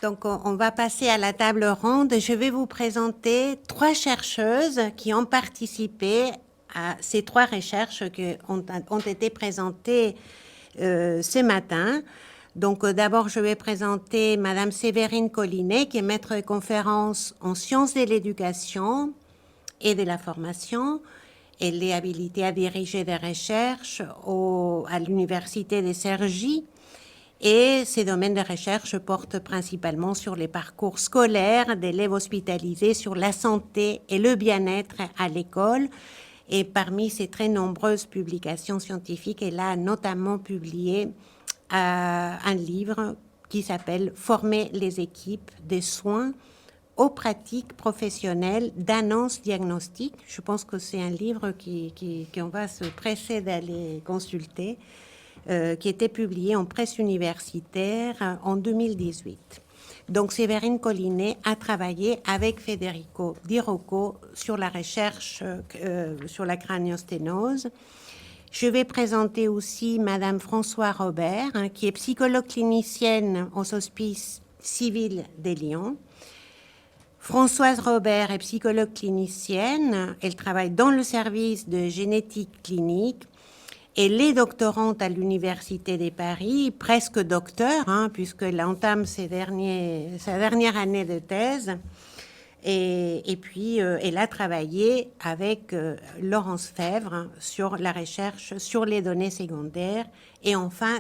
Donc, on va passer à la table ronde. Je vais vous présenter 3 chercheuses qui ont participé à ces 3 recherches qui ont été présentées ce matin. Donc, d'abord, je vais présenter Madame Séverine Collinet, qui est maître de conférence en sciences de l'éducation et de la formation. Elle est habilitée à diriger des recherches à l'Université de Cergy. Et ces domaines de recherche portent principalement sur les parcours scolaires d'élèves hospitalisés, sur la santé et le bien-être à l'école. Et parmi ces très nombreuses publications scientifiques, elle a notamment publié un livre qui s'appelle « Former les équipes des soins aux pratiques professionnelles d'annonce diagnostique ». Je pense que c'est un livre qu'on va se presser d'aller consulter. Qui était publié en presse universitaire en 2018. Donc, Séverine Collinet a travaillé avec Federico Di Rocco sur la recherche sur la craniosténose. Je vais présenter aussi Madame Françoise Robert, qui est psychologue clinicienne aux Hospices civils de Lyon. Françoise Robert est psychologue clinicienne. Elle travaille dans le service de génétique clinique. Elle est doctorante à l'Université de Paris, presque docteur, puisqu'elle entame sa dernière année de thèse. Et puis, elle a travaillé avec Laurence Fèvre sur la recherche sur les données secondaires. Et enfin,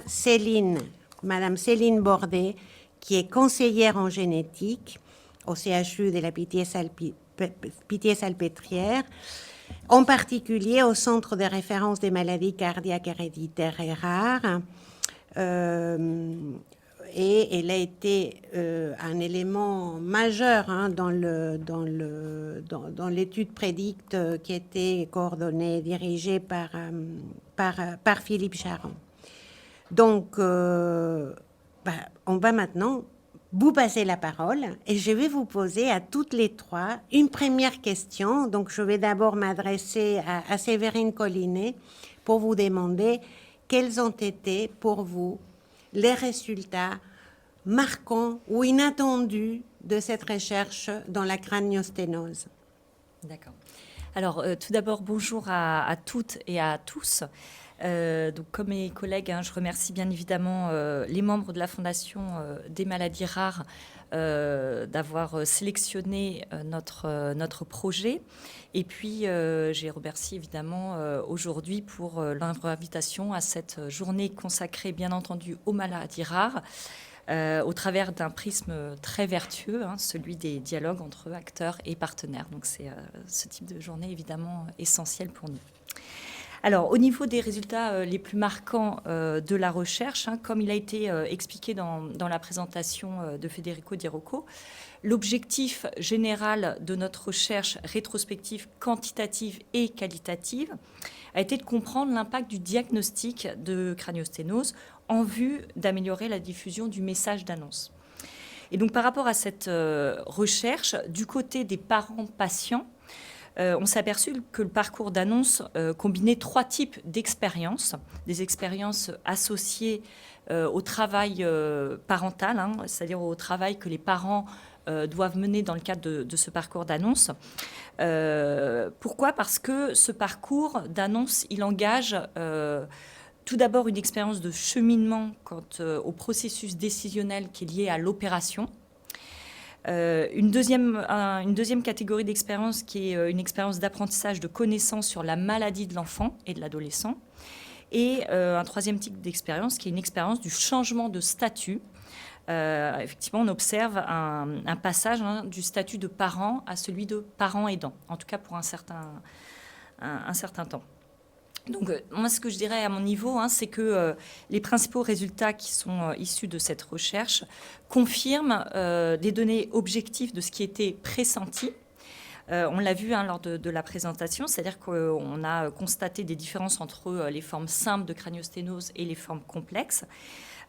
Madame Céline Bordet, qui est conseillère en génétique au CHU de la Pitié-Salpêtrière, en particulier au Centre de référence des maladies cardiaques héréditaires et rares. Et elle a été un élément majeur dans l'étude Prédicte qui était coordonnée, dirigée par Philippe Charon. Donc, on va maintenant vous passer la parole et je vais vous poser à toutes les 3 une première question. Donc, je vais d'abord m'adresser à Séverine Collinet pour vous demander quels ont été pour vous les résultats marquants ou inattendus de cette recherche dans la craniosténose. D'accord. Alors, tout d'abord, bonjour à toutes et à tous. Donc, comme mes collègues, je remercie bien évidemment les membres de la Fondation des maladies rares d'avoir sélectionné notre projet. Et puis, j'ai remercié évidemment aujourd'hui pour leur invitation à cette journée consacrée, bien entendu, aux maladies rares, au travers d'un prisme très vertueux, celui des dialogues entre acteurs et partenaires. Donc, c'est ce type de journée, évidemment, essentiel pour nous. Alors, au niveau des résultats les plus marquants de la recherche, comme il a été expliqué dans la présentation de Federico Di Rocco, l'objectif général de notre recherche rétrospective quantitative et qualitative a été de comprendre l'impact du diagnostic de craniosténose en vue d'améliorer la diffusion du message d'annonce. Et donc, par rapport à cette recherche, du côté des parents patients, on s'est aperçu que le parcours d'annonce combinait 3 types d'expériences. Des expériences associées au travail parental, c'est-à-dire au travail que les parents doivent mener dans le cadre de ce parcours d'annonce. Pourquoi ? Parce que ce parcours d'annonce, il engage tout d'abord une expérience de cheminement quant au processus décisionnel qui est lié à l'opération. Une deuxième catégorie d'expérience qui est une expérience d'apprentissage de connaissances sur la maladie de l'enfant et de l'adolescent. Et un troisième type d'expérience qui est une expérience du changement de statut. Effectivement, on observe un passage du statut de parent à celui de parent aidant, en tout cas pour un certain temps. Donc, moi, ce que je dirais à mon niveau, c'est que les principaux résultats qui sont issus de cette recherche confirment des données objectives de ce qui était pressenti. On l'a vu lors de la présentation, c'est-à-dire qu'on a constaté des différences entre les formes simples de craniosténose et les formes complexes.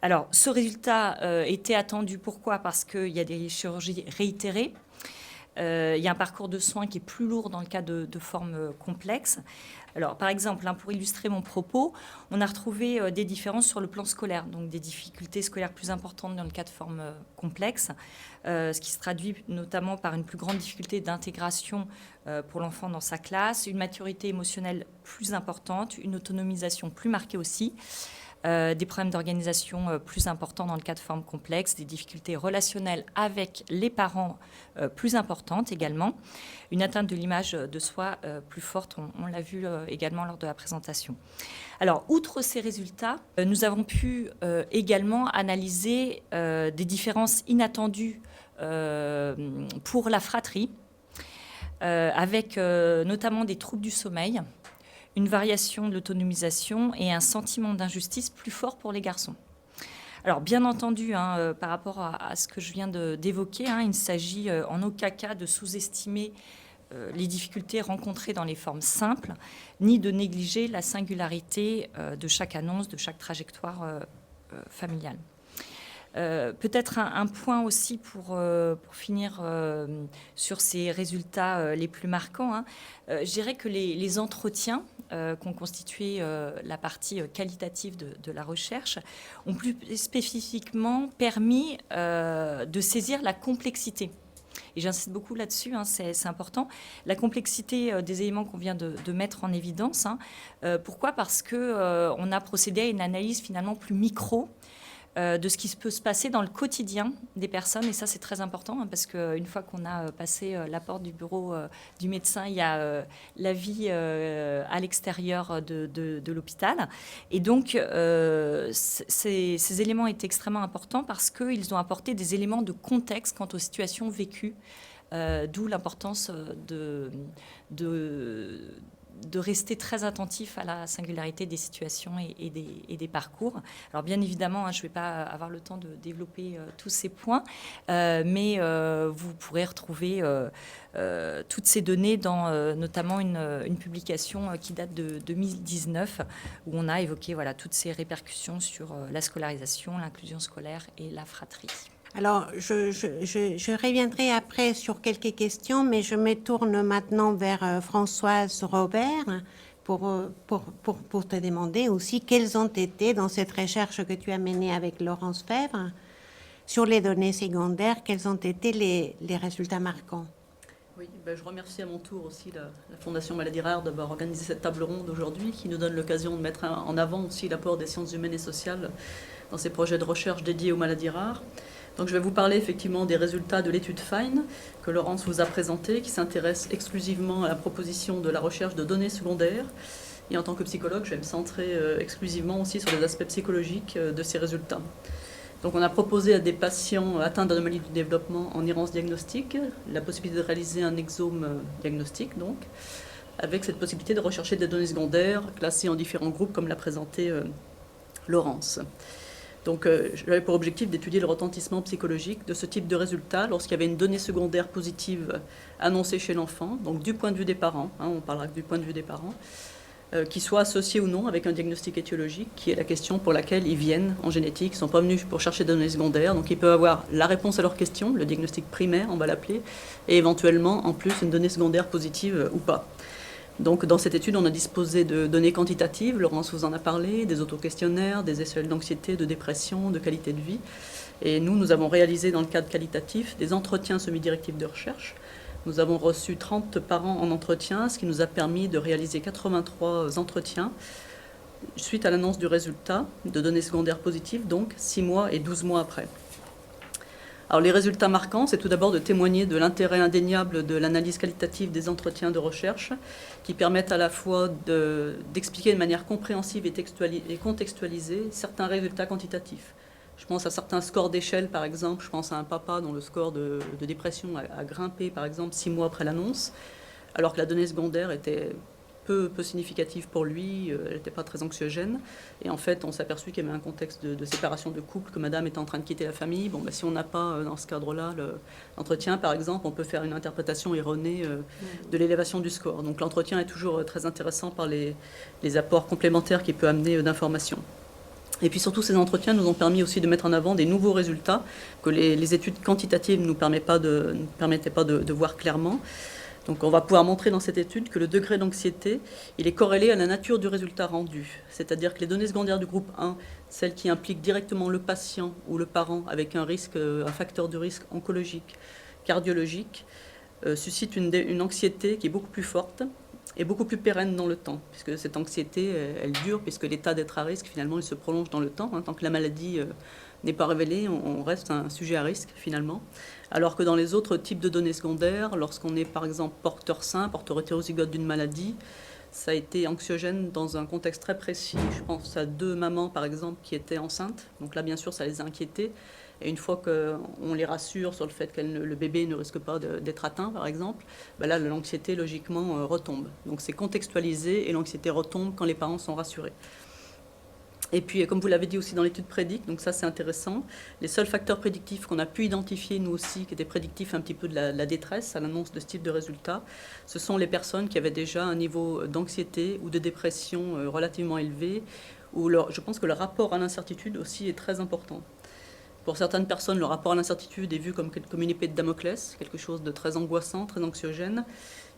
Alors, ce résultat était attendu. Pourquoi ? Parce qu'il y a des chirurgies réitérées. Il y a un parcours de soins qui est plus lourd dans le cas de formes complexes. Alors, par exemple, pour illustrer mon propos, on a retrouvé des différences sur le plan scolaire, donc des difficultés scolaires plus importantes dans le cas de formes complexes, ce qui se traduit notamment par une plus grande difficulté d'intégration pour l'enfant dans sa classe, une maturité émotionnelle plus importante, une autonomisation plus marquée aussi, des problèmes d'organisation plus importants dans le cas de formes complexes, des difficultés relationnelles avec les parents plus importantes également, une atteinte de l'image de soi plus forte, on l'a vu également lors de la présentation. Alors, outre ces résultats, nous avons pu également analyser des différences inattendues pour la fratrie, avec notamment des troubles du sommeil, une variation de l'autonomisation et un sentiment d'injustice plus fort pour les garçons. Alors, bien entendu, par rapport à ce que je viens d'évoquer, il ne s'agit en aucun cas de sous-estimer les difficultés rencontrées dans les formes simples, ni de négliger la singularité de chaque annonce, de chaque trajectoire familiale. Peut-être un point aussi pour finir sur ces résultats les plus marquants. Je dirais que les entretiens qu'ont constitué la partie qualitative de la recherche ont plus spécifiquement permis de saisir la complexité. Et j'insiste beaucoup là-dessus, c'est important. La complexité des éléments qu'on vient de mettre en évidence. Pourquoi ? Parce qu'on a procédé à une analyse finalement plus micro de ce qui peut se passer dans le quotidien des personnes. Et ça, c'est très important, parce qu'une fois qu'on a passé la porte du bureau du médecin, il y a la vie à l'extérieur de l'hôpital. Et donc, ces éléments étaient extrêmement importants parce qu'ils ont apporté des éléments de contexte quant aux situations vécues, d'où l'importance de rester très attentif à la singularité des situations et des parcours. Alors bien évidemment, je ne vais pas avoir le temps de développer tous ces points, mais vous pourrez retrouver toutes ces données dans notamment une publication qui date de 2019, où on a évoqué toutes ces répercussions sur la scolarisation, l'inclusion scolaire et la fratrie. Alors, je reviendrai après sur quelques questions, mais je me tourne maintenant vers Françoise Robert pour te demander aussi quelles ont été, dans cette recherche que tu as menée avec Laurence Fèvre, sur les données secondaires, quels ont été les résultats marquants. Oui, je remercie à mon tour aussi la Fondation Maladies Rares d'avoir organisé cette table ronde aujourd'hui, qui nous donne l'occasion de mettre en avant aussi l'apport des sciences humaines et sociales dans ces projets de recherche dédiés aux maladies rares. Donc je vais vous parler effectivement des résultats de l'étude FIND que Laurence vous a présentée, qui s'intéresse exclusivement à la proposition de la recherche de données secondaires. Et en tant que psychologue, je vais me centrer exclusivement aussi sur les aspects psychologiques de ces résultats. Donc on a proposé à des patients atteints d'anomalies du développement en errance diagnostique la possibilité de réaliser un exome diagnostique, donc, avec cette possibilité de rechercher des données secondaires classées en différents groupes, comme l'a présenté Laurence. Donc, j'avais pour objectif d'étudier le retentissement psychologique de ce type de résultat lorsqu'il y avait une donnée secondaire positive annoncée chez l'enfant, donc du point de vue des parents, on parlera du point de vue des parents, qui soit associée ou non avec un diagnostic étiologique, qui est la question pour laquelle ils viennent en génétique. Ils ne sont pas venus pour chercher des données secondaires, donc ils peuvent avoir la réponse à leur question, le diagnostic primaire, on va l'appeler, et éventuellement, en plus, une donnée secondaire positive ou pas. Donc, dans cette étude, on a disposé de données quantitatives, Laurence vous en a parlé, des autoquestionnaires, des échelles d'anxiété, de dépression, de qualité de vie. Et nous avons réalisé, dans le cadre qualitatif, des entretiens semi-directifs de recherche. Nous avons reçu 30 parents en entretien, ce qui nous a permis de réaliser 83 entretiens suite à l'annonce du résultat de données secondaires positives, donc 6 mois et 12 mois après. Alors les résultats marquants, c'est tout d'abord de témoigner de l'intérêt indéniable de l'analyse qualitative des entretiens de recherche, qui permettent à la fois d'expliquer de manière compréhensive et contextualisée certains résultats quantitatifs. Je pense à certains scores d'échelle, par exemple. Je pense à un papa dont le score de dépression a grimpé, par exemple, 6 mois après l'annonce, alors que la donnée secondaire était peu significative pour lui, elle n'était pas très anxiogène. Et en fait, on s'est aperçu qu'il y avait un contexte de séparation de couple, que madame était en train de quitter la famille. Bon, si on n'a pas, dans ce cadre-là, l'entretien, par exemple, on peut faire une interprétation erronée de l'élévation du score. Donc l'entretien est toujours très intéressant par les apports complémentaires qu'il peut amener d'informations. Et puis surtout, ces entretiens nous ont permis aussi de mettre en avant des nouveaux résultats que les études quantitatives ne nous permettaient pas de voir clairement. Donc on va pouvoir montrer dans cette étude que le degré d'anxiété, il est corrélé à la nature du résultat rendu. C'est-à-dire que les données secondaires du groupe 1, celles qui impliquent directement le patient ou le parent avec un facteur de risque oncologique, cardiologique, suscitent une anxiété qui est beaucoup plus forte et beaucoup plus pérenne dans le temps, puisque cette anxiété, elle dure, puisque l'état d'être à risque, finalement, il se prolonge dans le temps. Tant que la maladie n'est pas révélée, on reste un sujet à risque, finalement. Alors que dans les autres types de données secondaires, lorsqu'on est, par exemple, porteur sain, porteur hétérozygote d'une maladie, ça a été anxiogène dans un contexte très précis. Je pense à 2 mamans, par exemple, qui étaient enceintes. Donc là, bien sûr, ça les a inquiétées. Et une fois qu'on les rassure sur le fait que le bébé ne risque pas d'être atteint, par exemple, là, l'anxiété, logiquement, retombe. Donc c'est contextualisé et l'anxiété retombe quand les parents sont rassurés. Et puis, comme vous l'avez dit aussi dans l'étude Prédic, donc ça c'est intéressant, les seuls facteurs prédictifs qu'on a pu identifier, nous aussi, qui étaient prédictifs un petit peu de la détresse à l'annonce de ce type de résultat, ce sont les personnes qui avaient déjà un niveau d'anxiété ou de dépression relativement élevé, où je pense que le rapport à l'incertitude aussi est très important. Pour certaines personnes, le rapport à l'incertitude est vu comme une épée de Damoclès, quelque chose de très angoissant, très anxiogène.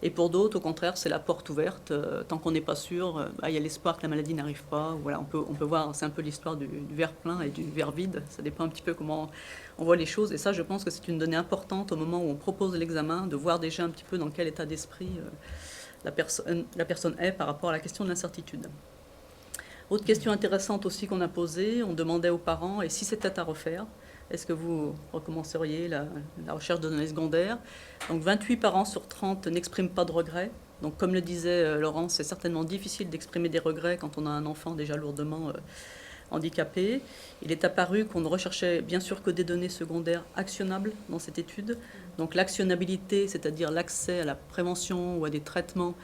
Et pour d'autres, au contraire, c'est la porte ouverte. Tant qu'on n'est pas sûr, il y a l'espoir que la maladie n'arrive pas. Voilà, on peut voir, c'est un peu l'histoire du verre plein et du verre vide. Ça dépend un petit peu comment on voit les choses. Et ça, je pense que c'est une donnée importante au moment où on propose l'examen, de voir déjà un petit peu dans quel état d'esprit la personne est par rapport à la question de l'incertitude. Autre question intéressante aussi qu'on a posée, on demandait aux parents, et si c'était à refaire, est-ce que vous recommenceriez la recherche de données secondaires? Donc 28 parents sur 30 n'expriment pas de regrets. Donc comme le disait Laurence, c'est certainement difficile d'exprimer des regrets quand on a un enfant déjà lourdement handicapé. Il est apparu qu'on ne recherchait bien sûr que des données secondaires actionnables dans cette étude. Donc l'actionnabilité, c'est-à-dire l'accès à la prévention ou à des traitements,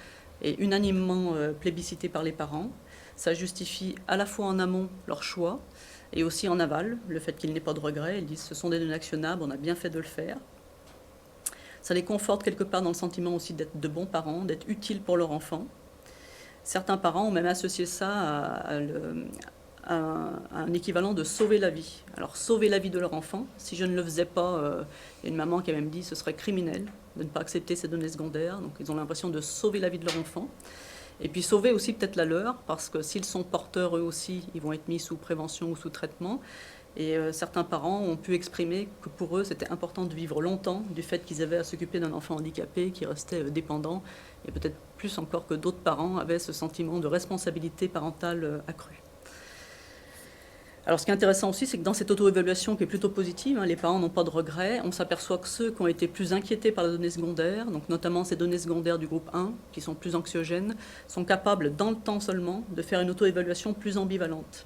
est unanimement plébiscité par les parents. Ça justifie à la fois en amont leur choix et aussi en aval le fait qu'ils n'aient pas de regrets. Ils disent ce sont des données actionnables, on a bien fait de le faire. Ça les conforte quelque part dans le sentiment aussi d'être de bons parents, d'être utiles pour leur enfant. Certains parents ont même associé ça à un équivalent de sauver la vie. Alors sauver la vie de leur enfant, si je ne le faisais pas, il y a une maman qui a même dit ce serait criminel de ne pas accepter ces données secondaires. Donc ils ont l'impression de sauver la vie de leur enfant. Et puis sauver aussi peut-être la leur, parce que s'ils sont porteurs eux aussi, ils vont être mis sous prévention ou sous traitement. Et certains parents ont pu exprimer que pour eux, c'était important de vivre longtemps du fait qu'ils avaient à s'occuper d'un enfant handicapé qui restait dépendant. Et peut-être plus encore que d'autres parents avaient ce sentiment de responsabilité parentale accrue. Alors ce qui est intéressant aussi, c'est que dans cette auto-évaluation qui est plutôt positive, les parents n'ont pas de regrets, on s'aperçoit que ceux qui ont été plus inquiétés par les données secondaires, donc notamment ces données secondaires du groupe 1, qui sont plus anxiogènes, sont capables, dans le temps seulement, de faire une auto-évaluation plus ambivalente.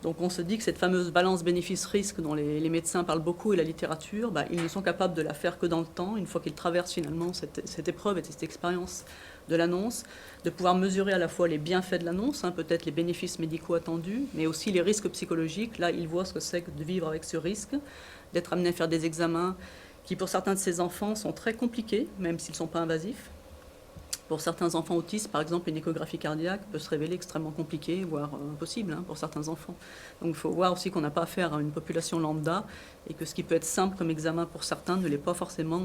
Donc on se dit que cette fameuse balance bénéfice-risque dont les médecins parlent beaucoup et la littérature, ils ne sont capables de la faire que dans le temps, une fois qu'ils traversent finalement cette épreuve et cette expérience de l'annonce, de pouvoir mesurer à la fois les bienfaits de l'annonce, peut-être les bénéfices médicaux attendus, mais aussi les risques psychologiques. Là, ils voient ce que c'est que de vivre avec ce risque, d'être amené à faire des examens qui, pour certains de ces enfants, sont très compliqués, même s'ils ne sont pas invasifs. Pour certains enfants autistes, par exemple, une échographie cardiaque peut se révéler extrêmement compliquée, voire impossible pour certains enfants. Donc il faut voir aussi qu'on n'a pas affaire à une population lambda et que ce qui peut être simple comme examen pour certains ne l'est pas forcément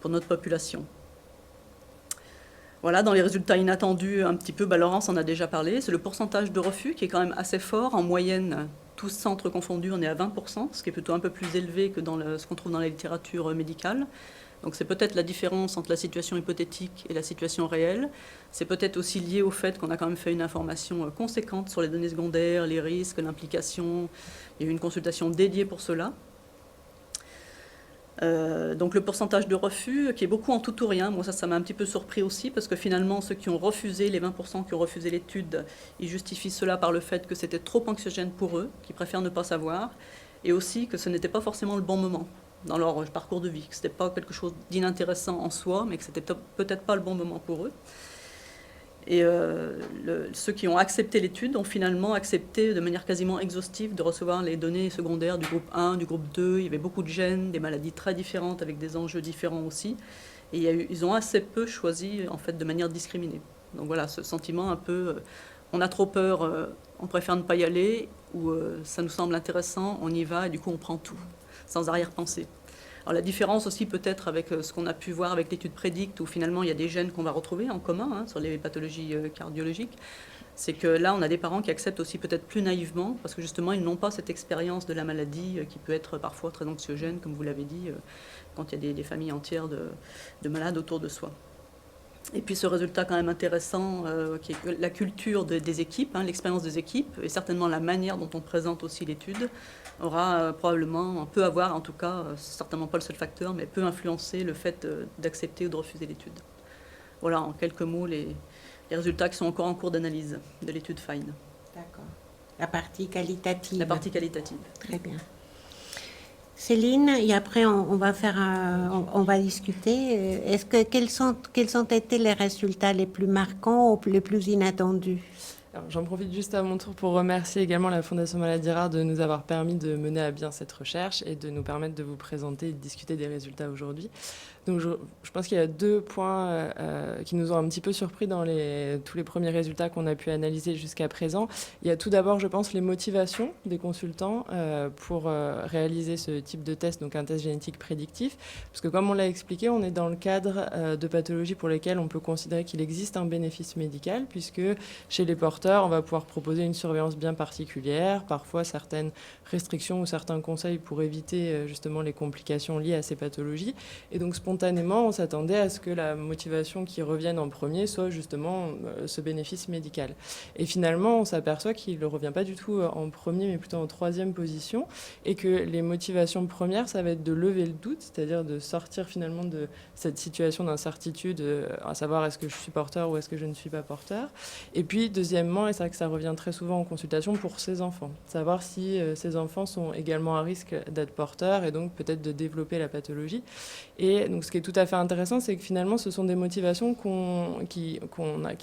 pour notre population. Voilà, dans les résultats inattendus, un petit peu, Laurence en a déjà parlé, c'est le pourcentage de refus qui est quand même assez fort. En moyenne, tous centres confondus, on est à 20%, ce qui est plutôt un peu plus élevé que dans ce qu'on trouve dans la littérature médicale. Donc c'est peut-être la différence entre la situation hypothétique et la situation réelle. C'est peut-être aussi lié au fait qu'on a quand même fait une information conséquente sur les données secondaires, les risques, l'implication. Il y a eu une consultation dédiée pour cela. Donc le pourcentage de refus qui est beaucoup en tout ou rien, moi ça m'a un petit peu surpris aussi parce que finalement ceux qui ont refusé, les 20% qui ont refusé l'étude, ils justifient cela par le fait que c'était trop anxiogène pour eux, qu'ils préfèrent ne pas savoir, et aussi que ce n'était pas forcément le bon moment dans leur parcours de vie, que ce n'était pas quelque chose d'inintéressant en soi, mais que ce n'était peut-être pas le bon moment pour eux. Et ceux qui ont accepté l'étude ont finalement accepté de manière quasiment exhaustive de recevoir les données secondaires du groupe 1, du groupe 2. Il y avait beaucoup de gènes, des maladies très différentes avec des enjeux différents aussi. Et ils ont assez peu choisi en fait, de manière discriminée. Donc voilà, ce sentiment un peu on a trop peur, on préfère ne pas y aller, ou ça nous semble intéressant, on y va et du coup on prend tout, sans arrière-pensée. Alors la différence aussi peut-être avec ce qu'on a pu voir avec l'étude Prédicte, où finalement il y a des gènes qu'on va retrouver en commun sur les pathologies cardiologiques, c'est que là on a des parents qui acceptent aussi peut-être plus naïvement, parce que justement ils n'ont pas cette expérience de la maladie qui peut être parfois très anxiogène, comme vous l'avez dit, quand il y a des familles entières de malades autour de soi. Et puis ce résultat quand même intéressant, qui est la culture des équipes, l'expérience des équipes, et certainement la manière dont on présente aussi l'étude, aura probablement, peut avoir en tout cas, certainement pas le seul facteur, mais peut influencer le fait d'accepter ou de refuser l'étude. Voilà en quelques mots les résultats qui sont encore en cours d'analyse de l'étude FINE. D'accord. La partie qualitative. La partie qualitative. Très bien. Céline, et après on va discuter. Quels ont été les résultats les plus marquants ou les plus inattendus? Alors, j'en profite juste à mon tour pour remercier également la Fondation Maladies Rares de nous avoir permis de mener à bien cette recherche et de nous permettre de vous présenter et de discuter des résultats aujourd'hui. Donc je pense qu'il y a 2 points qui nous ont un petit peu surpris dans tous les premiers résultats qu'on a pu analyser jusqu'à présent. Il y a tout d'abord, je pense, les motivations des consultants pour réaliser ce type de test, donc un test génétique prédictif. Parce que comme on l'a expliqué, on est dans le cadre de pathologies pour lesquelles on peut considérer qu'il existe un bénéfice médical, puisque chez les porteurs, on va pouvoir proposer une surveillance bien particulière, parfois certaines restrictions ou certains conseils pour éviter justement les complications liées à ces pathologies. Et donc spontanément, on s'attendait à ce que la motivation qui revienne en premier soit justement ce bénéfice médical. Et finalement, on s'aperçoit qu'il ne revient pas du tout en premier, mais plutôt en 3e position, et que les motivations premières, ça va être de lever le doute, c'est-à-dire de sortir finalement de cette situation d'incertitude, à savoir est-ce que je suis porteur ou est-ce que je ne suis pas porteur. Et puis, deuxièmement, et c'est vrai que ça revient très souvent en consultation pour ces enfants, savoir si ces enfants sont également à risque d'être porteurs et donc peut-être de développer la pathologie. Et donc, ce qui est tout à fait intéressant, c'est que finalement, ce sont des motivations qui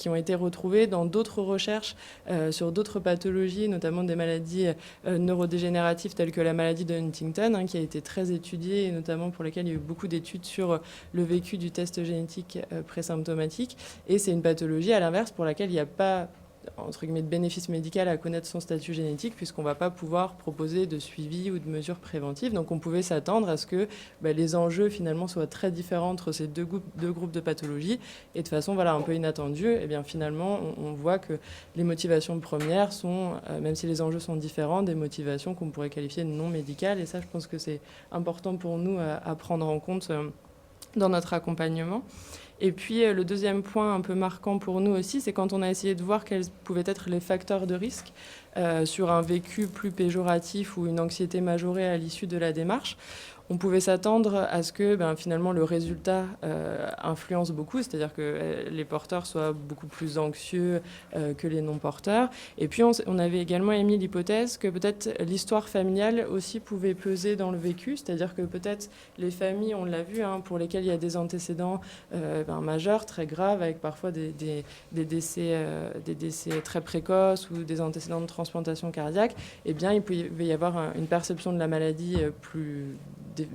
ont été retrouvées dans d'autres recherches sur d'autres pathologies, notamment des maladies neurodégénératives telles que la maladie de Huntington, qui a été très étudiée, et notamment pour lesquelles il y a eu beaucoup d'études sur le vécu du test génétique présymptomatique. Et c'est une pathologie, à l'inverse, pour laquelle il n'y a pas entre guillemets de bénéfice médical à connaître son statut génétique, puisqu'on ne va pas pouvoir proposer de suivi ou de mesures préventives. Donc on pouvait s'attendre à ce que les enjeux finalement soient très différents entre ces deux groupes de pathologies. Et de façon un peu inattendue, et bien finalement on voit que les motivations premières sont, même si les enjeux sont différents, des motivations qu'on pourrait qualifier de non médicales. Et ça, je pense que c'est important pour nous à prendre en compte dans notre accompagnement. Et puis, le deuxième point un peu marquant pour nous aussi, c'est quand on a essayé de voir quels pouvaient être les facteurs de risque sur un vécu plus péjoratif ou une anxiété majorée à l'issue de la démarche. On pouvait s'attendre à ce que finalement le résultat influence beaucoup, c'est-à-dire que les porteurs soient beaucoup plus anxieux que les non-porteurs. Et puis on avait également émis l'hypothèse que peut-être l'histoire familiale aussi pouvait peser dans le vécu, c'est-à-dire que peut-être les familles, on l'a vu, pour lesquelles il y a des antécédents majeurs, très graves, avec parfois des décès très précoces ou des antécédents de transplantation cardiaque, eh bien il pouvait y avoir une perception de la maladie plus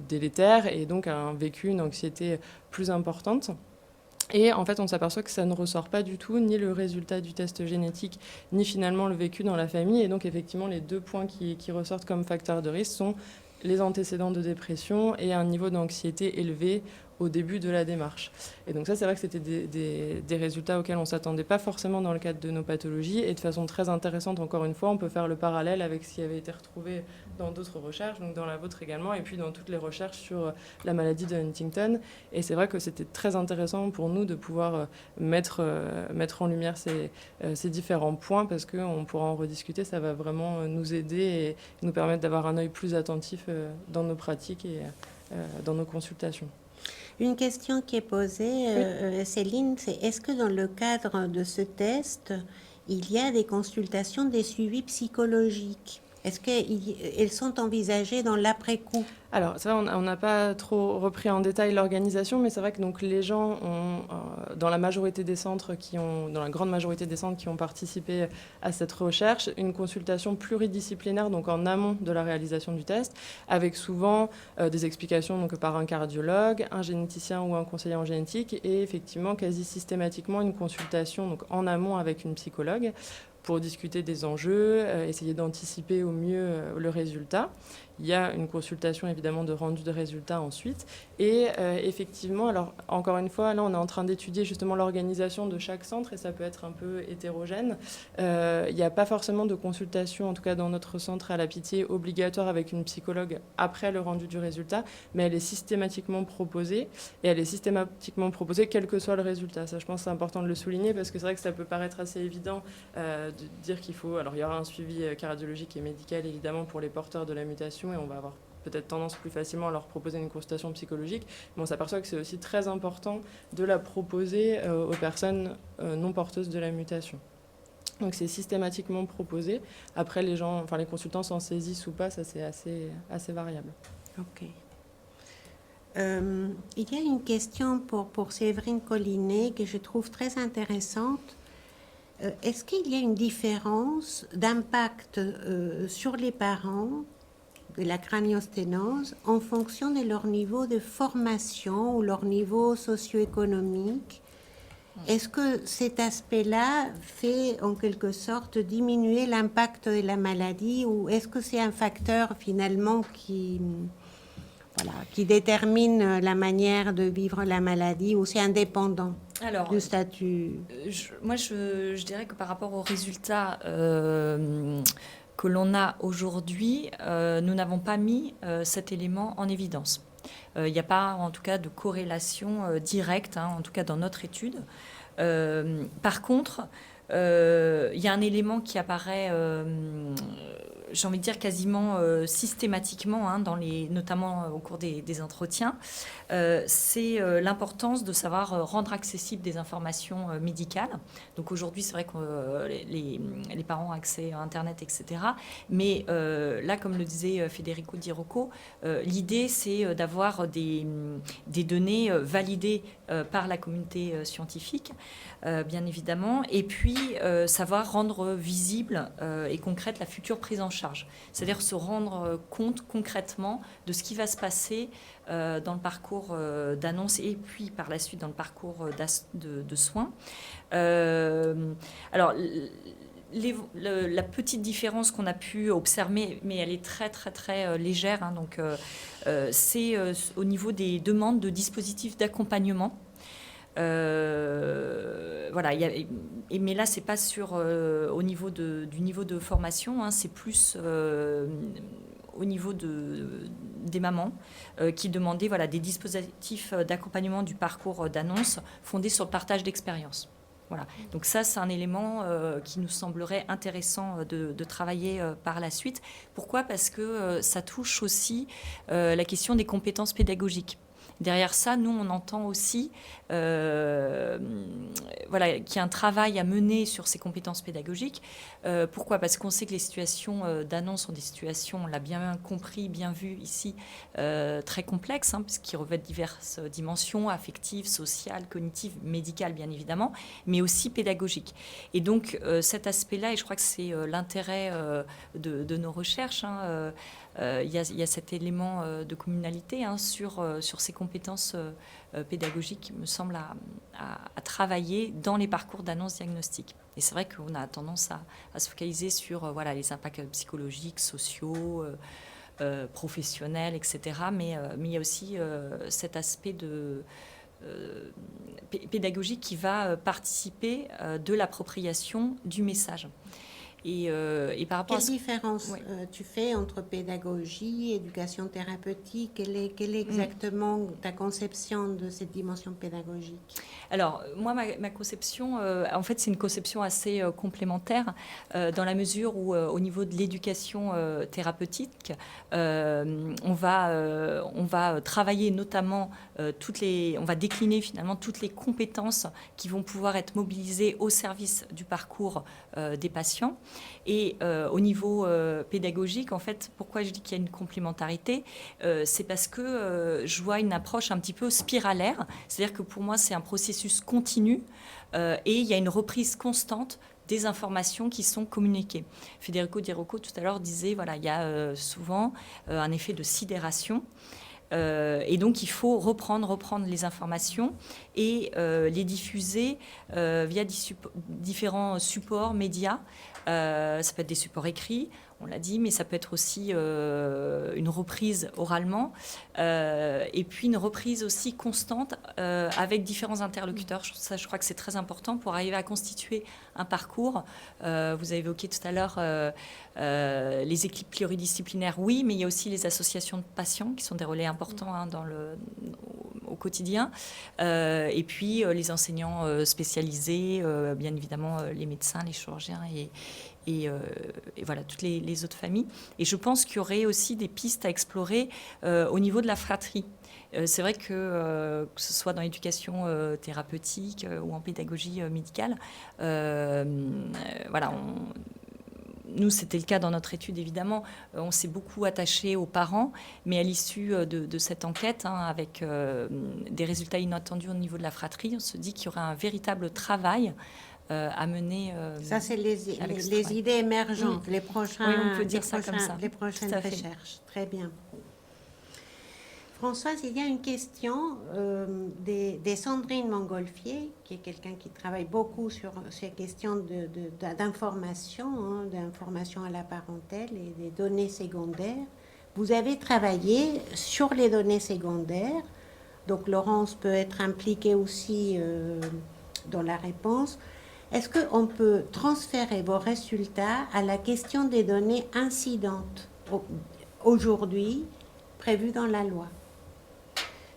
délétère et donc un vécu, une anxiété plus importante. Et en fait, on s'aperçoit que ça ne ressort pas du tout, ni le résultat du test génétique, ni finalement le vécu dans la famille. Et donc, effectivement, les 2 points qui ressortent comme facteurs de risque sont les antécédents de dépression et un niveau d'anxiété élevé au début de la démarche. Et donc ça, c'est vrai que c'était des résultats auxquels on ne s'attendait pas forcément dans le cadre de nos pathologies. Et de façon très intéressante, encore une fois, on peut faire le parallèle avec ce qui avait été retrouvé dans d'autres recherches, donc dans la vôtre également, et puis dans toutes les recherches sur la maladie de Huntington. Et c'est vrai que c'était très intéressant pour nous de pouvoir mettre en lumière ces différents points, parce qu'on pourra en rediscuter. Ça va vraiment nous aider et nous permettre d'avoir un œil plus attentif dans nos pratiques et dans nos consultations. Une question qui est posée, Céline, c'est est-ce que dans le cadre de ce test, il y a des consultations, des suivis psychologiques? Est-ce qu'elles sont envisagées dans l'après-coup? Alors, c'est vrai, on n'a pas trop repris en détail l'organisation, mais c'est vrai que donc, les gens ont, dans la majorité des centres dans la grande majorité des centres qui ont participé à cette recherche, une consultation pluridisciplinaire, donc en amont de la réalisation du test, avec souvent des explications donc, par un cardiologue, un généticien ou un conseiller en génétique, et effectivement quasi systématiquement une consultation donc, en amont avec une psychologue pour discuter des enjeux, essayer d'anticiper au mieux le résultat. Il y a une consultation évidemment de rendu de résultats ensuite. Et effectivement, alors encore une fois, là on est en train d'étudier justement l'organisation de chaque centre et ça peut être un peu hétérogène. Il n'y a pas forcément de consultation, en tout cas dans notre centre à la Pitié, obligatoire avec une psychologue après le rendu du résultat, mais elle est systématiquement proposée et elle est systématiquement proposée quel que soit le résultat. Ça, je pense que c'est important de le souligner parce que c'est vrai que ça peut paraître assez évident de dire qu'il faut... Alors il y aura un suivi cardiologique et médical évidemment pour les porteurs de la mutation et on va avoir peut-être tendance plus facilement à leur proposer une consultation psychologique, mais on s'aperçoit que c'est aussi très important de la proposer aux personnes non porteuses de la mutation. Donc c'est systématiquement proposé. Après, les consultants s'en saisissent ou pas, ça c'est assez variable. Ok. Il y a une question pour Séverine Collinet que je trouve très intéressante. Est-ce qu'il y a une différence d'impact sur les parents de la craniosténose en fonction de leur niveau de formation ou leur niveau socio-économique? Est-ce que cet aspect-là fait en quelque sorte diminuer l'impact de la maladie ou est-ce que c'est un facteur finalement qui détermine la manière de vivre la maladie ou c'est indépendant du statut? Je dirais que par rapport aux résultats que l'on a aujourd'hui, nous n'avons pas mis cet élément en évidence. Il n'y a pas, en tout cas, de corrélation directe, en tout cas dans notre étude. Par contre, il y a un élément qui apparaît, j'ai envie de dire quasiment systématiquement, notamment au cours des entretiens, c'est l'importance de savoir rendre accessibles des informations médicales. Donc aujourd'hui, c'est vrai que les parents ont accès à Internet, etc. Mais là, comme le disait Federico Di Rocco, l'idée, c'est d'avoir des données validées par la communauté scientifique, bien évidemment, et puis savoir rendre visible et concrète la future prise en charge. C'est-à-dire se rendre compte concrètement de ce qui va se passer dans le parcours d'annonce et puis par la suite dans le parcours de soins. Alors, la petite différence qu'on a pu observer, mais elle est très très très légère, c'est au niveau des demandes de dispositifs d'accompagnement. Mais là, c'est pas au niveau du niveau de formation, c'est plus au niveau des mamans qui demandaient des dispositifs d'accompagnement du parcours d'annonce fondés sur le partage d'expérience. Voilà. Donc ça, c'est un élément qui nous semblerait intéressant de travailler par la suite. Pourquoi ? Parce que ça touche aussi la question des compétences pédagogiques. Derrière ça, nous, on entend aussi qu'il y a un travail à mener sur ces compétences pédagogiques. Pourquoi ? Parce qu'on sait que les situations d'annonce sont des situations, on l'a bien compris, bien vu ici, très complexes, puisqu'ils revêtent diverses dimensions, affectives, sociales, cognitives, médicales, bien évidemment, mais aussi pédagogiques. Et donc, cet aspect-là, et je crois que c'est l'intérêt de nos recherches, il y a cet élément de communalité sur ces compétences pédagogiques, me semble, à travailler dans les parcours d'annonce diagnostique. Et c'est vrai qu'on a tendance à se focaliser sur les impacts psychologiques, sociaux, professionnels, etc. Mais il y a aussi cet aspect pédagogique qui va participer de l'appropriation du message. Et par rapport Quelle différence tu fais entre pédagogie, éducation thérapeutique? Quelle est exactement ta conception de cette dimension pédagogique? Alors, moi, ma conception, en fait, c'est une conception assez complémentaire dans la mesure où, au niveau de l'éducation thérapeutique, on va travailler notamment on va décliner finalement toutes les compétences qui vont pouvoir être mobilisées au service du parcours des patients. Et au niveau pédagogique, en fait, pourquoi je dis qu'il y a une complémentarité, c'est parce que je vois une approche un petit peu spiralaire. C'est-à-dire que pour moi, c'est un processus continu et il y a une reprise constante des informations qui sont communiquées. Federico Di Rocco, tout à l'heure, disait, voilà, il y a souvent un effet de sidération. Et donc, il faut reprendre les informations et les diffuser via différents supports médias. Ça peut être des supports écrits, on l'a dit, mais ça peut être aussi une reprise oralement et puis une reprise aussi constante avec différents interlocuteurs. Ça, je crois que c'est très important pour arriver à constituer un parcours. Vous avez évoqué tout à l'heure les équipes pluridisciplinaires, oui, mais il y a aussi les associations de patients qui sont des relais importants au quotidien. Et puis les enseignants spécialisés, bien évidemment les médecins, les chirurgiens et voilà, toutes les autres familles. Et je pense qu'il y aurait aussi des pistes à explorer au niveau de la fratrie. C'est vrai que ce soit dans l'éducation thérapeutique ou en pédagogie médicale, voilà, nous, c'était le cas dans notre étude, évidemment. On s'est beaucoup attaché aux parents, mais à l'issue de cette enquête, avec des résultats inattendus au niveau de la fratrie, on se dit qu'il y aurait un véritable travail à mener. Ça, c'est les idées émergentes, les prochains, oui, on peut dire ça comme ça. Les prochaines recherches. Très bien. Françoise, il y a une question des Sandrine Montgolfier, qui est quelqu'un qui travaille beaucoup sur ces questions d'information, d'information à la parentèle et des données secondaires. Vous avez travaillé sur les données secondaires, donc Laurence peut être impliquée aussi dans la réponse. Est-ce qu'on peut transférer vos résultats à la question des données incidentes aujourd'hui prévues dans la loi?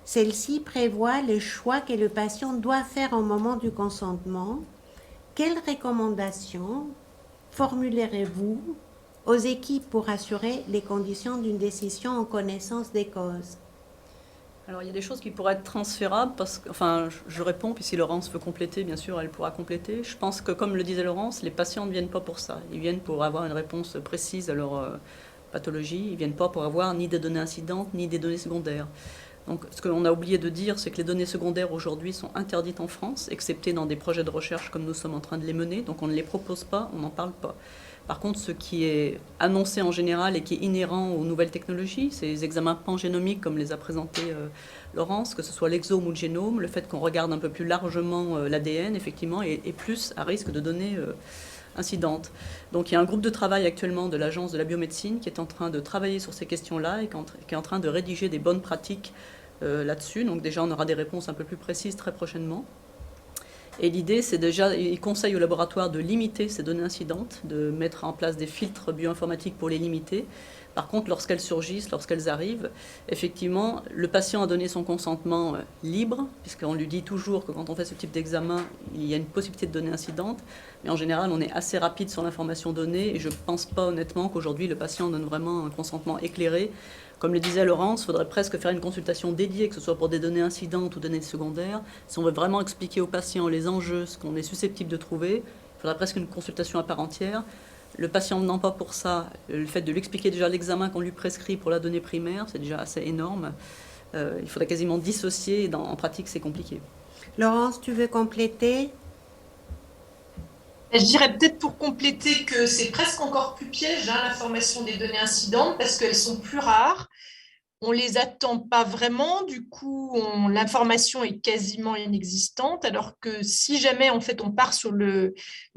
Celle-ci prévoit les choix que le patient doit faire au moment du consentement. Quelles recommandations formulerez-vous aux équipes pour assurer les conditions d'une décision en connaissance des causes? Alors, il y a des choses qui pourraient être transférables, parce que, enfin, je réponds, puis si Laurence veut compléter, bien sûr, elle pourra compléter. Je pense que, comme le disait Laurence, les patients ne viennent pas pour ça. Ils viennent pour avoir une réponse précise à leur pathologie. Ils ne viennent pas pour avoir ni des données incidentes, ni des données secondaires. Donc, ce qu'on a oublié de dire, c'est que les données secondaires aujourd'hui sont interdites en France, excepté dans des projets de recherche comme nous sommes en train de les mener. Donc, on ne les propose pas, on n'en parle pas. Par contre, ce qui est annoncé en général et qui est inhérent aux nouvelles technologies, c'est les examens pangénomiques, comme les a présentés Laurence, que ce soit l'exome ou le génome, le fait qu'on regarde un peu plus largement l'ADN, effectivement, est plus à risque de données incidentes. Donc il y a un groupe de travail actuellement de l'Agence de la biomédecine qui est en train de travailler sur ces questions-là et qui est en train de rédiger des bonnes pratiques là-dessus. Donc déjà, on aura des réponses un peu plus précises très prochainement. Et l'idée, c'est déjà, il conseille au laboratoire de limiter ces données incidentes, de mettre en place des filtres bioinformatiques pour les limiter. Par contre, lorsqu'elles surgissent, lorsqu'elles arrivent, effectivement, le patient a donné son consentement libre, puisqu'on lui dit toujours que quand on fait ce type d'examen, il y a une possibilité de données incidentes. Mais en général, on est assez rapide sur l'information donnée, et je ne pense pas honnêtement qu'aujourd'hui, le patient donne vraiment un consentement éclairé. Comme le disait Laurence, il faudrait presque faire une consultation dédiée, que ce soit pour des données incidentes ou données secondaires. Si on veut vraiment expliquer aux patients les enjeux, ce qu'on est susceptible de trouver, il faudrait presque une consultation à part entière. Le patient venant pas pour ça, le fait de lui expliquer déjà l'examen qu'on lui prescrit pour la donnée primaire, c'est déjà assez énorme. Il faudrait quasiment dissocier, et en pratique, c'est compliqué. Laurence, tu veux compléter? Je dirais peut-être pour compléter que c'est presque encore plus piège, l'information des données incidentes, parce qu'elles sont plus rares. On ne les attend pas vraiment, du coup, l'information est quasiment inexistante, alors que si jamais en fait, on part sur le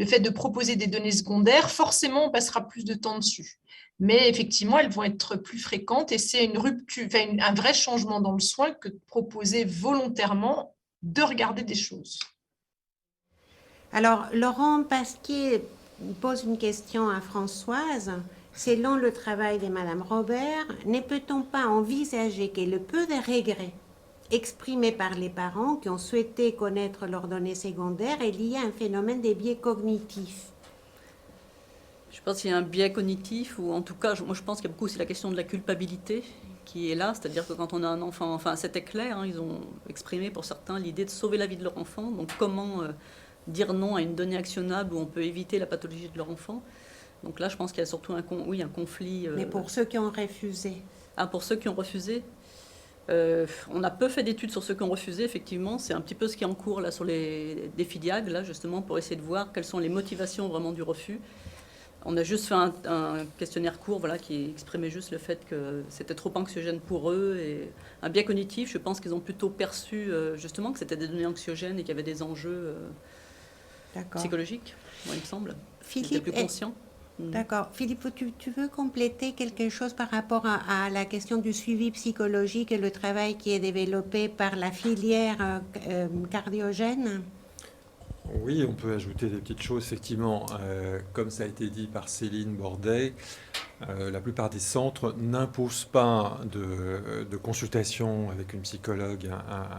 fait de proposer des données secondaires, forcément, on passera plus de temps dessus. Mais effectivement, elles vont être plus fréquentes et c'est une rupture, un vrai changement dans le soin que de proposer volontairement de regarder des choses. Alors, Laurent Pasquier pose une question à Françoise. Selon le travail de Madame Robert, ne peut-on pas envisager que le peu de regrets exprimés par les parents qui ont souhaité connaître leurs données secondaires est lié à un phénomène des biais cognitifs? Je pense qu'il y a un biais cognitif, ou en tout cas, moi je pense qu'il y a beaucoup aussi la question de la culpabilité qui est là, c'est-à-dire que quand on a un enfant, enfin c'était clair, ils ont exprimé pour certains l'idée de sauver la vie de leur enfant, donc comment dire non à une donnée actionnable où on peut éviter la pathologie de leur enfant. Donc là, je pense qu'il y a surtout un conflit. Mais pour ceux qui ont refusé. Pour ceux qui ont refusé, on a peu fait d'études sur ceux qui ont refusé, effectivement. C'est un petit peu ce qui est en cours là, sur des FIDIAG, là, justement, pour essayer de voir quelles sont les motivations vraiment du refus. On a juste fait un questionnaire court qui exprimait juste le fait que c'était trop anxiogène pour eux. Et un biais cognitif, je pense qu'ils ont plutôt perçu justement que c'était des données anxiogènes et qu'il y avait des enjeux psychologiques, moi, il me semble. Philippe, ils étaient plus conscients. D'accord. Philippe, tu veux compléter quelque chose par rapport à la question du suivi psychologique et le travail qui est développé par la filière cardiogène ? Oui, on peut ajouter des petites choses, effectivement. Comme ça a été dit par Céline Bordet, la plupart des centres n'imposent pas de consultation avec une psychologue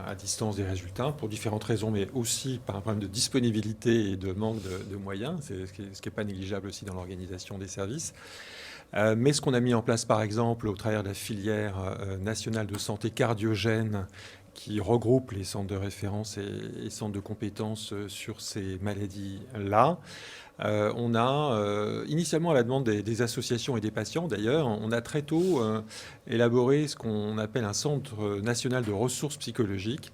à distance des résultats, pour différentes raisons, mais aussi par un problème de disponibilité et de manque de moyens, ce qui n'est pas négligeable aussi dans l'organisation des services. Mais ce qu'on a mis en place, par exemple, au travers de la filière nationale de santé cardiogène, qui regroupe les centres de référence et centres de compétences sur ces maladies-là. On a, initialement à la demande des associations et des patients d'ailleurs, on a très tôt élaboré ce qu'on appelle un centre national de ressources psychologiques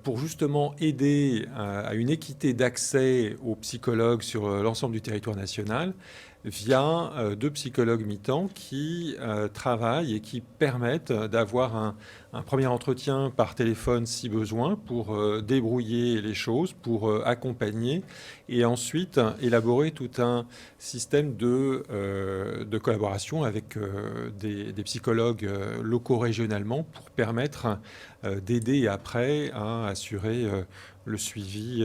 pour justement aider à une équité d'accès aux psychologues sur l'ensemble du territoire national via 2 psychologues mi-temps qui travaillent et qui permettent d'avoir un premier entretien par téléphone si besoin pour débrouiller les choses, pour accompagner et ensuite élaborer tout un système de collaboration avec des psychologues locaux régionalement pour permettre d'aider après à assurer le suivi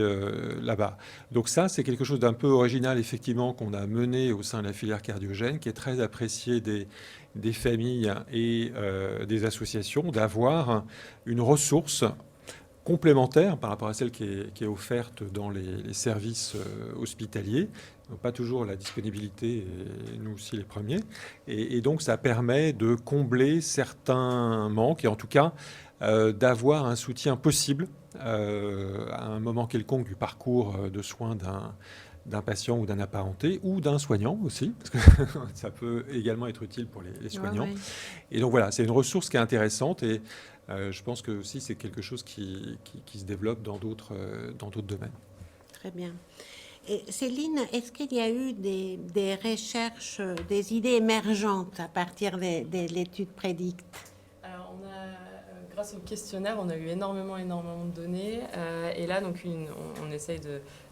là-bas. Donc ça, c'est quelque chose d'un peu original, effectivement, qu'on a mené au sein de la filière cardiogène, qui est très apprécié des familles et des associations, d'avoir une ressource complémentaire par rapport à celle qui est offerte dans les services hospitaliers. Donc, pas toujours la disponibilité, et nous aussi les premiers. Et donc, ça permet de combler certains manques, et en tout cas, d'avoir un soutien possible à un moment quelconque du parcours de soins d'un patient ou d'un apparenté, ou d'un soignant aussi, parce que ça peut également être utile pour les soignants. Ouais. Et donc voilà, c'est une ressource qui est intéressante, et je pense que aussi c'est quelque chose qui se développe dans d'autres domaines. Très bien. Et Céline, est-ce qu'il y a eu des recherches, des idées émergentes à partir de l'étude Prédicte ? Alors, grâce au questionnaire, on a eu énormément de données. Et là, donc, on essaye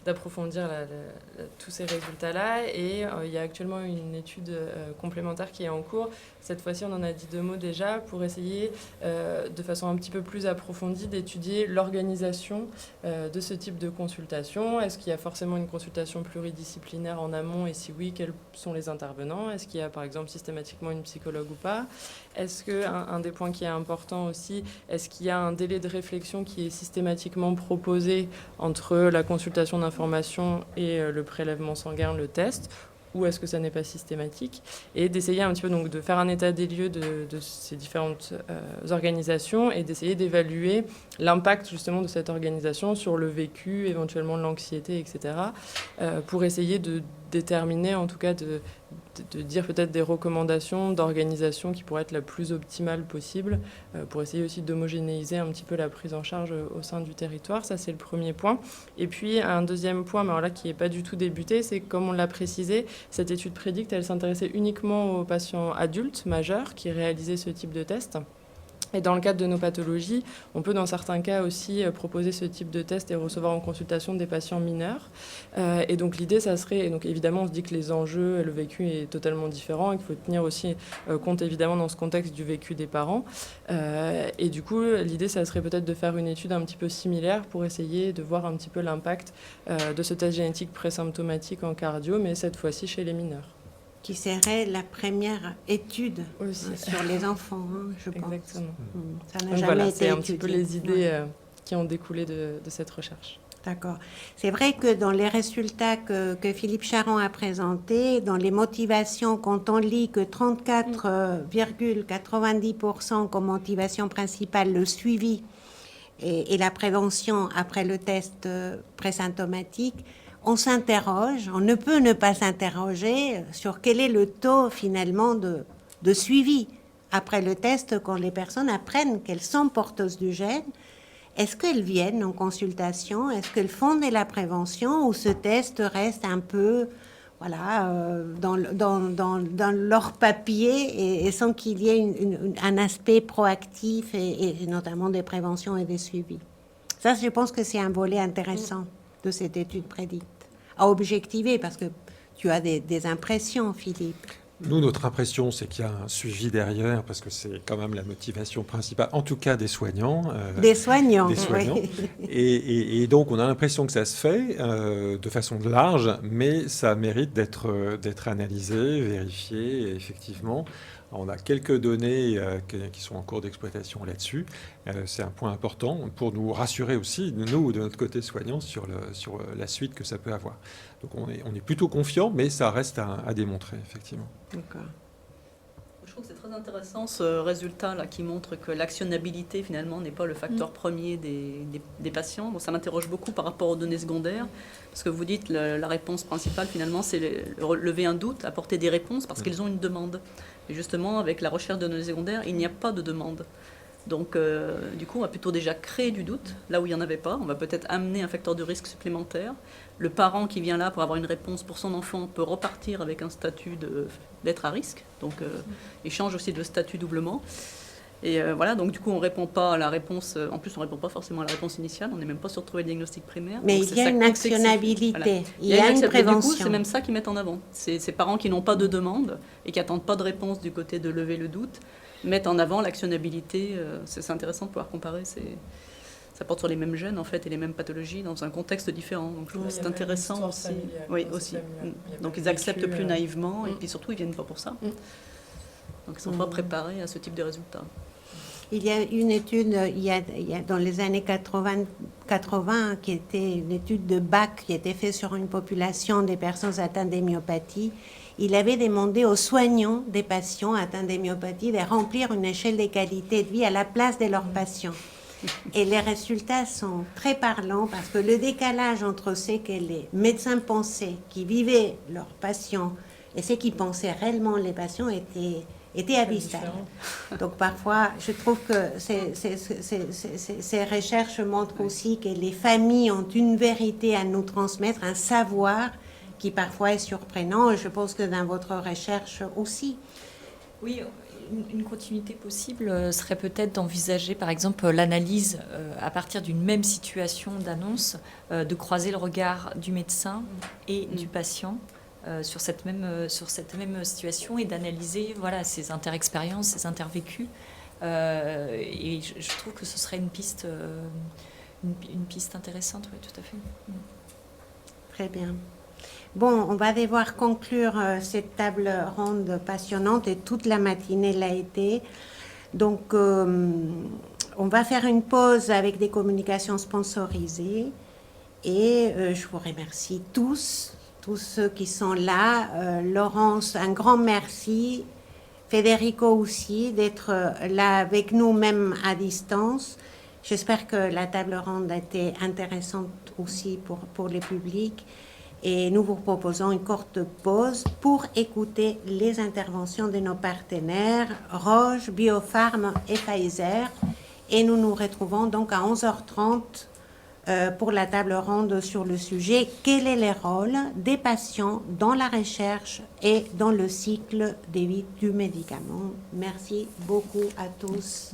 d'approfondir tous ces résultats-là. Et il y a actuellement une étude complémentaire qui est en cours. Cette fois-ci, on en a dit 2 mots déjà, pour essayer de façon un petit peu plus approfondie d'étudier l'organisation de ce type de consultation. Est-ce qu'il y a forcément une consultation pluridisciplinaire en amont? Et si oui, quels sont les intervenants? Est-ce qu'il y a par exemple systématiquement une psychologue ou pas? Est-ce qu'un des points qui est important aussi, est-ce qu'il y a un délai de réflexion qui est systématiquement proposé entre la consultation d'information et le prélèvement sanguin, le test? Ou est-ce que ça n'est pas systématique? Et d'essayer un petit peu donc, de faire un état des lieux de ces différentes organisations et d'essayer d'évaluer l'impact justement de cette organisation sur le vécu, éventuellement l'anxiété, etc. Pour essayer de déterminer, en tout cas de dire peut-être des recommandations d'organisation qui pourraient être la plus optimale possible, pour essayer aussi d'homogénéiser un petit peu la prise en charge au sein du territoire. Ça, c'est le premier point. Et puis, un deuxième point, mais alors là, qui n'est pas du tout débuté, c'est comme on l'a précisé, cette étude Prédicte, elle s'intéressait uniquement aux patients adultes, majeurs, qui réalisaient ce type de test. Et dans le cadre de nos pathologies, on peut dans certains cas aussi proposer ce type de test et recevoir en consultation des patients mineurs. Et donc l'idée, ça serait, et donc évidemment on se dit que les enjeux et le vécu est totalement différent et qu'il faut tenir aussi compte évidemment dans ce contexte du vécu des parents. Et du coup, l'idée, ça serait peut-être de faire une étude un petit peu similaire pour essayer de voir un petit peu l'impact de ce test génétique présymptomatique en cardio, mais cette fois-ci chez les mineurs. Qui serait la première étude sur les enfants, je pense. Exactement. Ça n'a donc jamais voilà, été c'est un étudié. petit peu les idées qui ont découlé de cette recherche. D'accord. C'est vrai que dans les résultats que Philippe Charron a présentés, dans les motivations, quand on lit que 34,90% comme motivation principale, le suivi et la prévention après le test présymptomatique, on s'interroge, on ne peut ne pas s'interroger sur quel est le taux finalement de suivi après le test quand les personnes apprennent qu'elles sont porteuses du gène. Est-ce qu'elles viennent en consultation? Est-ce qu'elles font de la prévention ou ce test reste un peu dans leur papier et sans qu'il y ait un aspect proactif et notamment des préventions et des suivis? Ça, je pense que c'est un volet intéressant de cette étude prédite, à objectiver, parce que tu as des impressions, Philippe. Nous, notre impression, c'est qu'il y a un suivi derrière, parce que c'est quand même la motivation principale, en tout cas des soignants. Des soignants, oui. Et donc, on a l'impression que ça se fait de façon large, mais ça mérite d'être analysé, vérifié, et effectivement. On a quelques données qui sont en cours d'exploitation là-dessus. C'est un point important pour nous rassurer aussi, nous, de notre côté soignant, sur la suite que ça peut avoir. Donc on est plutôt confiant, mais ça reste à démontrer, effectivement. D'accord. Je trouve que c'est très intéressant ce résultat-là qui montre que l'actionnabilité finalement n'est pas le facteur premier des patients. Bon, ça m'interroge beaucoup par rapport aux données secondaires, parce que vous dites la réponse principale finalement c'est lever un doute, apporter des réponses parce qu'ils ont une demande. Et justement avec la recherche de données secondaires, il n'y a pas de demande. Donc du coup on va plutôt déjà créer du doute là où il n'y en avait pas. On va peut-être amener un facteur de risque supplémentaire. Le parent qui vient là pour avoir une réponse pour son enfant peut repartir avec un statut d'être à risque. Donc il change aussi de statut doublement. Et voilà, donc du coup on ne répond pas à la réponse, en plus on ne répond pas forcément à la réponse initiale, on n'est même pas sur trouver le diagnostic primaire. Mais donc il y a une actionnabilité, voilà. il y a une prévention. Du coup c'est même ça qu'ils mettent en avant. Ces parents qui n'ont pas de demande et qui n'attendent pas de réponse du côté de lever le doute, mettent en avant l'actionnabilité. C'est intéressant de pouvoir comparer, ça porte sur les mêmes gènes en fait et les mêmes pathologies dans un contexte différent. Donc je trouve que c'est intéressant aussi. Oui, aussi. Donc ils acceptent plus naïvement et puis surtout ils viennent pas pour ça. Donc ils ne sont pas préparés à ce type de résultats. Il y a une étude, il y a dans les années 80, qui était une étude de Bach qui était faite sur une population des personnes atteintes d'hémiopathie. Il avait demandé aux soignants des patients atteints d'hémiopathie de remplir une échelle de qualité de vie à la place de leurs patients. Et les résultats sont très parlants parce que le décalage entre ce que les médecins pensaient, qui vivaient leurs patients, et ce qu'ils pensaient réellement les patients était abyssal. Donc parfois, je trouve que ces recherches montrent aussi que les familles ont une vérité à nous transmettre, un savoir qui parfois est surprenant. Et je pense que dans votre recherche aussi. Oui, une continuité possible serait peut-être d'envisager, par exemple, l'analyse à partir d'une même situation d'annonce, de croiser le regard du médecin et du patient sur cette même situation et d'analyser ces interexpériences, ces intervécus. Et je trouve que ce serait une piste intéressante, oui, tout à fait. Très bien. Bon, on va devoir conclure cette table ronde passionnante et toute la matinée l'a été. Donc, on va faire une pause avec des communications sponsorisées et je vous remercie tous ceux qui sont là. Laurence, un grand merci. Federico aussi, d'être là avec nous, même à distance. J'espère que la table ronde a été intéressante aussi pour le public. Et nous vous proposons une courte pause pour écouter les interventions de nos partenaires, Roche, Biopharm et Pfizer. Et nous nous retrouvons donc à 11h30 pour la table ronde sur le sujet « Quel est le rôle des patients dans la recherche et dans le cycle de vie du médicament ?» Merci beaucoup à tous.